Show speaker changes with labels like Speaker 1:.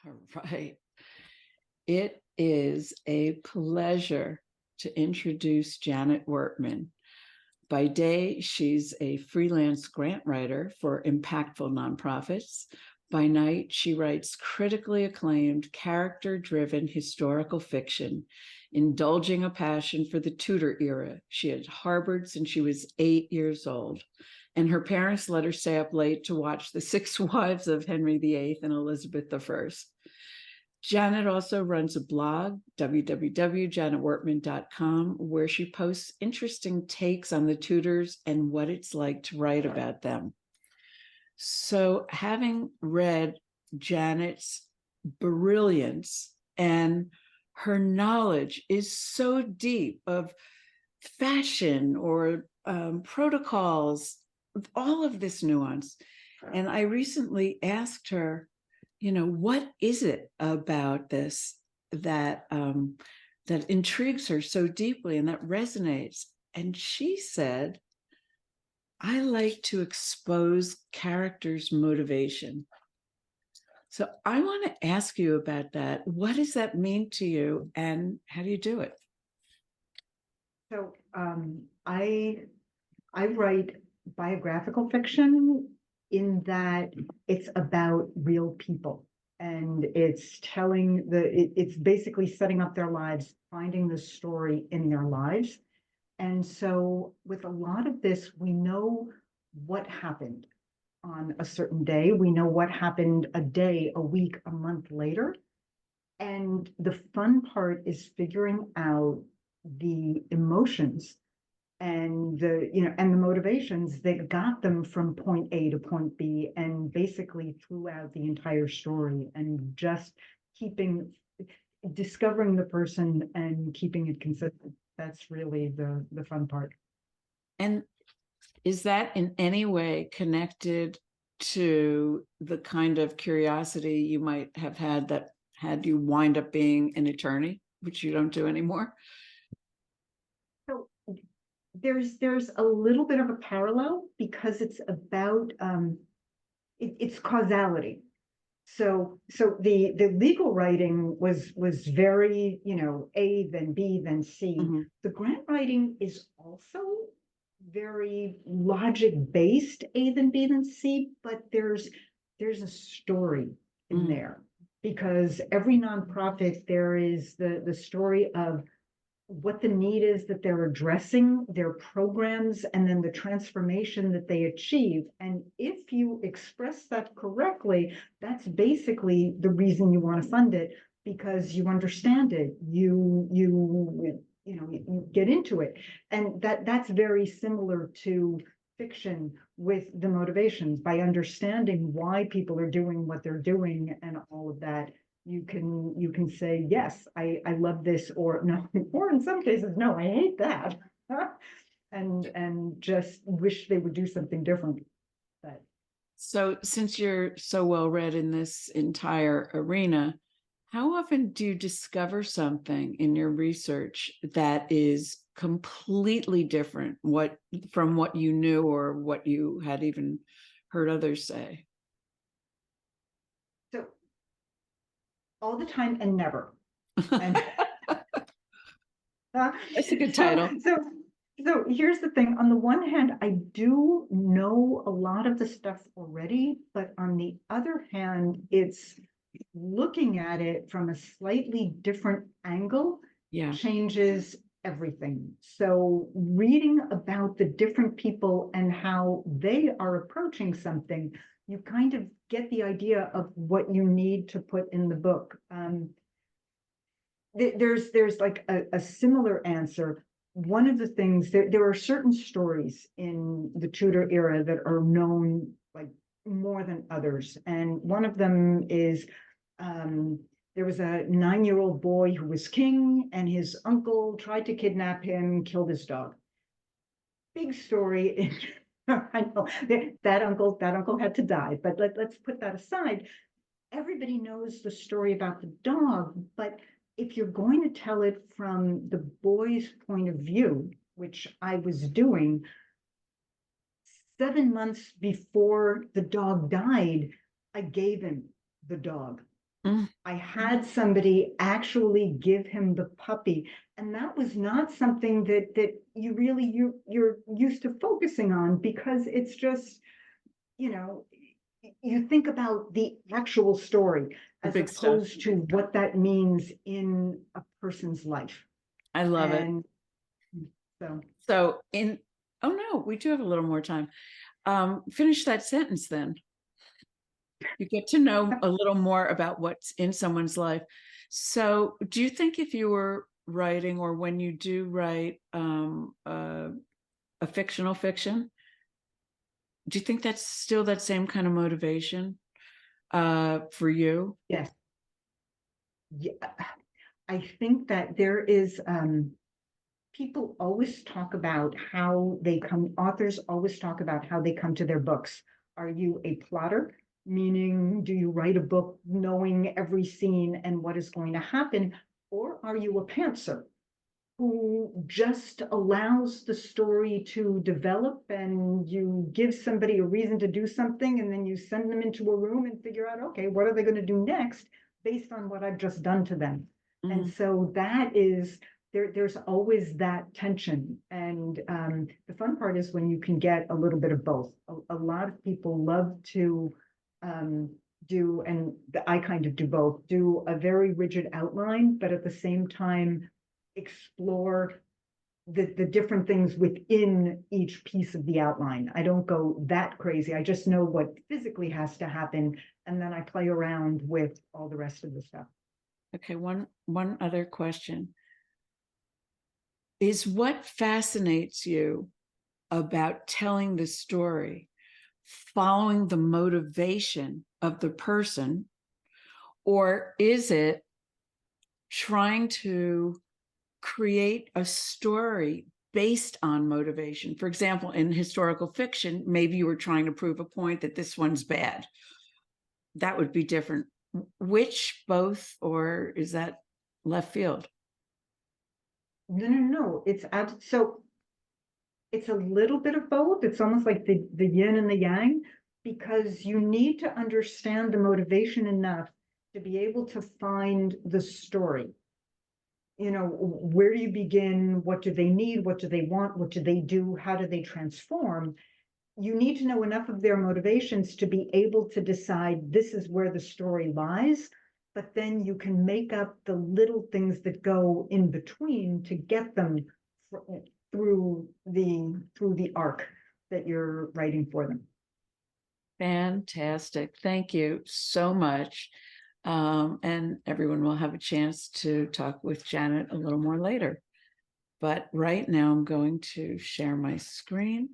Speaker 1: All right. It is a pleasure to introduce Janet Wertman. By day, she's a freelance grant writer for impactful nonprofits. By night, she writes critically acclaimed, character-driven historical fiction, indulging a passion for the Tudor era she had harbored since she was 8 years old. And her parents let her stay up late to watch The Six Wives of Henry VIII and Elizabeth I. Janet also runs a blog, www.janetwertman.com, where she posts interesting takes on the Tudors and what it's like to write about them. So, having read Janet's brilliance, and her knowledge is so deep of fashion or protocols, all of this nuance. And I recently asked her, what is it about this that that intrigues her so deeply and that resonates? And she said, I like to expose characters' motivation. So I want to ask you about that. What does that mean to you, and how do you do it?
Speaker 2: So I write biographical fiction in that it's about real people, and it's it's basically setting up their lives, finding the story in their lives. And so with a lot of this, we know what happened on a certain day. We know what happened a day, a week, a month later. And the fun part is figuring out the emotions and the motivations that got them from point A to point B, and basically throughout the entire story, and just discovering the person and keeping it consistent. That's really the fun part.
Speaker 1: And is that in any way connected to the kind of curiosity you might have had that had you wind up being an attorney, which you don't do anymore?
Speaker 2: So there's a little bit of a parallel, because it's about it's causality. So the legal writing was very, A, then B, then C.
Speaker 1: Mm-hmm.
Speaker 2: The grant writing is also very logic based, A, then B, then C, but there's a story in there, because every nonprofit, there is the story of what the need is that they're addressing, their programs, and then the transformation that they achieve. And if you express that correctly, that's basically the reason you want to fund it, because you understand it, you get into it. And that's very similar to fiction, with the motivations. By understanding why people are doing what they're doing and all of that, you can say, yes, I love this, or no, or in some cases, no, I hate that. and just wish they would do something different. But
Speaker 1: so, since you're so well read in this entire arena, how often do you discover something in your research that is completely different from what you knew or what you had even heard others say?
Speaker 2: So all the time and never. And
Speaker 1: That's a good title.
Speaker 2: So here's the thing. On the one hand, I do know a lot of the stuff already, but on the other hand, it's looking at it from a slightly different angle.
Speaker 1: Yeah.
Speaker 2: Changes everything. So reading about the different people and how they are approaching something, you kind of get the idea of what you need to put in the book. There's like a similar answer. One of the things, there are certain stories in the Tudor era that are known like more than others. And one of them is, there was a 9-year-old boy who was king, and his uncle tried to kidnap him, killed his dog. Big story. I know that uncle had to die, but let's put that aside. Everybody knows the story about the dog, but if you're going to tell it from the boy's point of view, which I was doing, 7 months before the dog died, I gave him the dog.
Speaker 1: Mm.
Speaker 2: I had somebody actually give him the puppy, and that was not something that you really you're used to focusing on, because it's just, you know, you think about the actual story
Speaker 1: The
Speaker 2: as
Speaker 1: big stuff.
Speaker 2: opposed to what that means in a person's life.
Speaker 1: I love it.
Speaker 2: And so,
Speaker 1: So oh no, we do have a little more time. Finish that sentence then. You get to know a little more about what's in someone's life. So do you think if you were writing, or when you do write a fictional fiction, do you think that's still that same kind of motivation for you?
Speaker 2: yes, yeah, I think that there is, people always talk about how they come, authors always talk about how they come to their books. Are you a plotter? Meaning, do you write a book knowing every scene and what is going to happen? Or are you a pantser who just allows the story to develop, and you give somebody a reason to do something, and then you send them into a room and figure out, okay, what are they going to do next based on what I've just done to them? And
Speaker 1: Mhm.
Speaker 2: so that is, there's always that tension. And the fun part is when you can get a little bit of both. A lot of people love to um, do, and I kind of do both, do a very rigid outline, but at the same time explore the different things within each piece of the outline. I don't go that crazy. I just know what physically has to happen, and then I play around with all the rest of the stuff.
Speaker 1: Okay, one other question. Is what fascinates you about telling the story following the motivation of the person, or is it trying to create a story based on motivation? For example, in historical fiction, maybe you were trying to prove a point that this one's bad. That would be different. Which, both, or is that left field?
Speaker 2: No. So it's a little bit of both. It's almost like the yin and the yang, because you need to understand the motivation enough to be able to find the story. You know, where do you begin? What do they need? What do they want? What do they do? How do they transform? You need to know enough of their motivations to be able to decide this is where the story lies, but then you can make up the little things that go in between to get them through the arc that you're writing for them.
Speaker 1: Fantastic. Thank you so much. And everyone will have a chance to talk with Janet a little more later. But right now I'm going to share my screen.